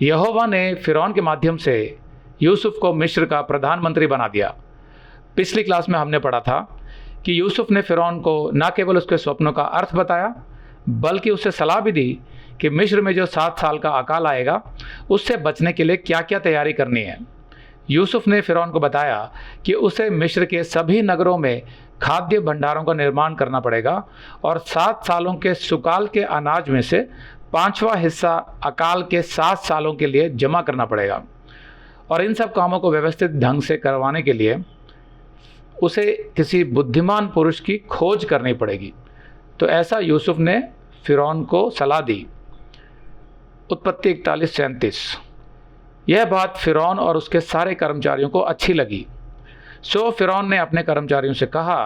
यहोवा ने फिरौन के माध्यम से यूसुफ को मिस्र का प्रधानमंत्री बना दिया। पिछली क्लास में हमने पढ़ा था कि यूसुफ ने फिरौन को न केवल उसके स्वप्नों का अर्थ बताया, बल्कि उसे सलाह भी दी कि मिस्र में जो 7 साल का अकाल आएगा उससे बचने के लिए क्या क्या तैयारी करनी है। यूसुफ ने फिरौन को बताया कि उसे मिस्र के सभी नगरों में खाद्य भंडारों का निर्माण करना पड़ेगा और 7 सालों के सुकाल के अनाज में से 5वां हिस्सा अकाल के 7 सालों के लिए जमा करना पड़ेगा। और इन सब कामों को व्यवस्थित ढंग से करवाने के लिए उसे किसी बुद्धिमान पुरुष की खोज करनी पड़ेगी। तो ऐसा यूसुफ ने फिरौन को सलाह दी। उत्पत्ति 41-37। यह बात फिरौन और उसके सारे कर्मचारियों को अच्छी लगी। सो फिरौन ने अपने कर्मचारियों से कहा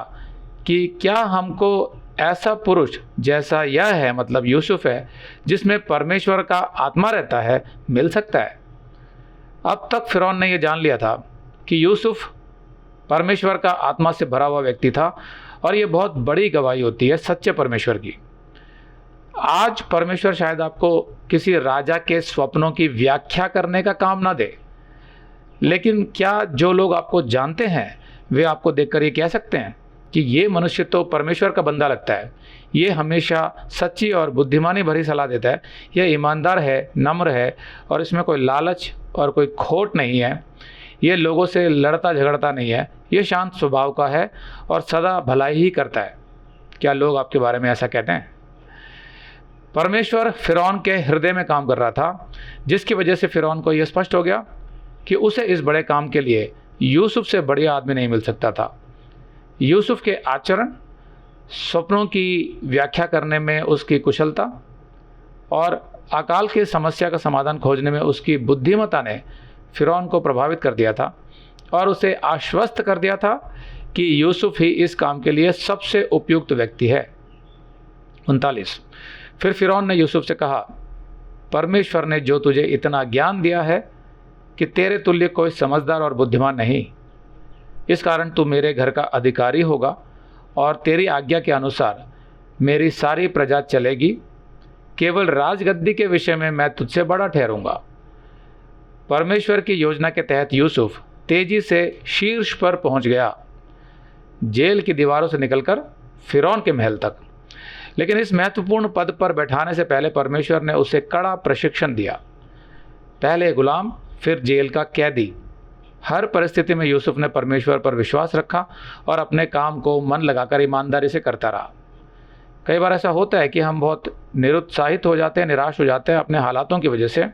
कि क्या हमको ऐसा पुरुष जैसा यह है, मतलब यूसुफ है, जिसमें परमेश्वर का आत्मा रहता है, मिल सकता है। अब तक फिरौन ने यह जान लिया था कि यूसुफ परमेश्वर का आत्मा से भरा हुआ व्यक्ति था और यह बहुत बड़ी गवाही होती है सच्चे परमेश्वर की। आज परमेश्वर शायद आपको किसी राजा के स्वप्नों की व्याख्या करने का काम ना दे, लेकिन क्या जो लोग आपको जानते हैं वे आपको देखकर ये कह सकते हैं कि ये मनुष्य तो परमेश्वर का बंदा लगता है, ये हमेशा सच्ची और बुद्धिमानी भरी सलाह देता है, यह ईमानदार है, नम्र है और इसमें कोई लालच और कोई खोट नहीं है, ये लोगों से लड़ता झगड़ता नहीं है, ये शांत स्वभाव का है और सदा भलाई ही करता है। क्या लोग आपके बारे में ऐसा कहते हैं? परमेश्वर फिरौन के हृदय में काम कर रहा था, जिसकी वजह से फिरौन को यह स्पष्ट हो गया कि उसे इस बड़े काम के लिए यूसुफ से बढ़िया आदमी नहीं मिल सकता था। यूसुफ के आचरण, स्वप्नों की व्याख्या करने में उसकी कुशलता और अकाल की समस्या का समाधान खोजने में उसकी बुद्धिमत्ता ने फिरौन को प्रभावित कर दिया था और उसे आश्वस्त कर दिया था कि यूसुफ ही इस काम के लिए सबसे उपयुक्त व्यक्ति है। 39। फिर फिरौन ने यूसुफ से कहा, परमेश्वर ने जो तुझे इतना ज्ञान दिया है कि तेरे तुल्य कोई समझदार और बुद्धिमान नहीं, इस कारण तू मेरे घर का अधिकारी होगा और तेरी आज्ञा के अनुसार मेरी सारी प्रजा चलेगी। केवल राजगद्दी के विषय में मैं तुझसे बड़ा ठहरूंगा। परमेश्वर की योजना के तहत यूसुफ तेजी से शीर्ष पर पहुंच गया, जेल की दीवारों से निकलकर फिरौन के महल तक। लेकिन इस महत्वपूर्ण पद पर बैठाने से पहले परमेश्वर ने उसे कड़ा प्रशिक्षण दिया। पहले गुलाम, फिर जेल का कैदी। हर परिस्थिति में यूसुफ ने परमेश्वर पर विश्वास रखा और अपने काम को मन लगाकर ईमानदारी से करता रहा। कई बार ऐसा होता है कि हम बहुत निरुत्साहित हो जाते हैं, निराश हो जाते हैं अपने हालातों की वजह से।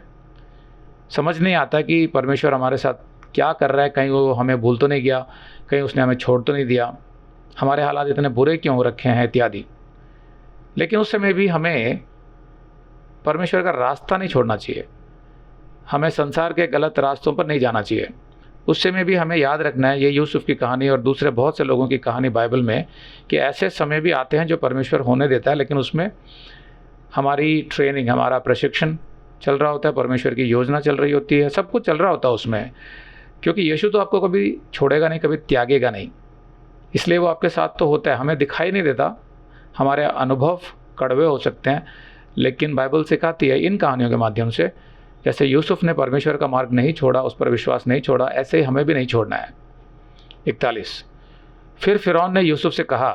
समझ नहीं आता कि परमेश्वर हमारे साथ क्या कर रहा है, कहीं वो हमें भूल तो नहीं गया, कहीं उसने हमें छोड़ तो नहीं दिया, हमारे हालात इतने बुरे क्यों हो रखे हैं इत्यादि। लेकिन उस समय भी हमें परमेश्वर का रास्ता नहीं छोड़ना चाहिए, हमें संसार के गलत रास्तों पर नहीं जाना चाहिए। उस समय भी हमें याद रखना है, ये यूसुफ की कहानी और दूसरे बहुत से लोगों की कहानी बाइबल में, कि ऐसे समय भी आते हैं जो परमेश्वर होने देता है, लेकिन उसमें हमारी ट्रेनिंग, हमारा प्रशिक्षण चल रहा होता है, परमेश्वर की योजना चल रही होती है, सब कुछ चल रहा होता है उसमें। क्योंकि यीशु तो आपको कभी छोड़ेगा नहीं, कभी त्यागेगा नहीं, इसलिए वो आपके साथ तो होता है। हमें दिखाई नहीं देता, हमारे अनुभव कड़वे हो सकते हैं, लेकिन बाइबल सिखाती है इन कहानियों के माध्यम से, जैसे यूसुफ ने परमेश्वर का मार्ग नहीं छोड़ा, उस पर विश्वास नहीं छोड़ा, ऐसे ही हमें भी नहीं छोड़ना है। 41। फिर फिरौन ने यूसुफ से कहा,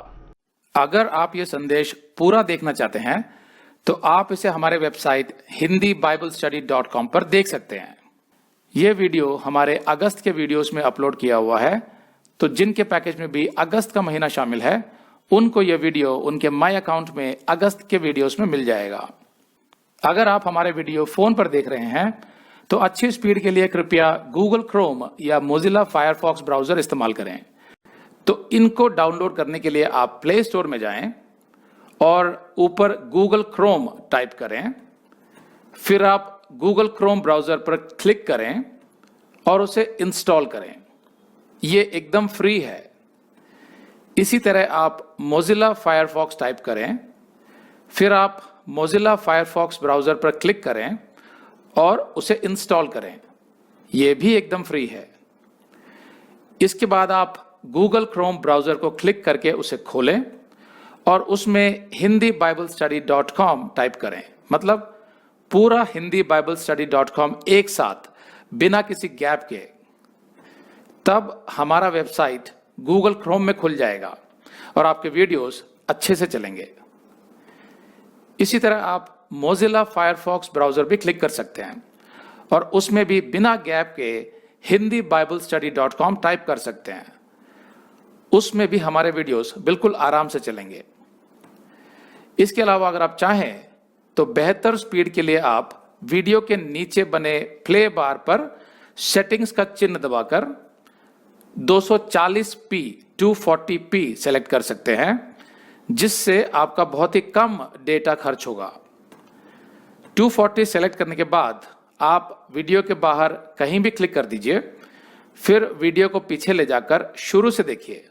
अगर आप ये संदेश पूरा देखना चाहते हैं तो आप इसे हमारे वेबसाइट hindiBiblestudy.com पर देख सकते हैं। ये वीडियो हमारे अगस्त के वीडियोस में अपलोड किया हुआ है, तो जिनके पैकेज में भी अगस्त का महीना शामिल है उनको ये वीडियो उनके माई अकाउंट में अगस्त के वीडियोस में मिल जाएगा। अगर आप हमारे वीडियो फोन पर देख रहे हैं तो अच्छी स्पीड के लिए कृपया गूगल क्रोम या मोजिला फायरफॉक्स ब्राउजर इस्तेमाल करें। तो इनको डाउनलोड करने के लिए आप प्ले स्टोर में जाएं और ऊपर गूगल क्रोम टाइप करें, फिर आप गूगल क्रोम ब्राउजर पर क्लिक करें और उसे इंस्टॉल करें। ये एकदम फ्री है। इसी तरह आप मोजिला फायरफॉक्स टाइप करें, फिर आप मोजिला फायरफॉक्स ब्राउजर पर क्लिक करें और उसे इंस्टॉल करें। यह भी एकदम फ्री है। इसके बाद आप गूगल क्रोम ब्राउजर को क्लिक करके उसे खोलें और उसमें hindiBiblestudy.com टाइप करें, मतलब पूरा hindibiblesstudy.com एक साथ बिना किसी गैप के, तब हमारा वेबसाइट गूगल क्रोम में खुल जाएगा और आपके वीडियोस अच्छे से चलेंगे। इसी तरह आप मोजिला फायरफॉक्स ब्राउजर भी क्लिक कर सकते हैं और उसमें भी बिना गैप के hindibiblesstudy.com टाइप कर सकते हैं। उसमें भी हमारे वीडियोस बिल्कुल आराम से चलेंगे। इसके अलावा अगर आप चाहें तो बेहतर स्पीड के लिए आप वीडियो के नीचे बने प्ले बार पर सेटिंग्स का चिन्ह दबाकर 240p 240p सेलेक्ट कर सकते हैं, जिससे आपका बहुत ही कम डेटा खर्च होगा। 240 सेलेक्ट करने के बाद आप वीडियो के बाहर कहीं भी क्लिक कर दीजिए, फिर वीडियो को पीछे ले जाकर शुरू से देखिए।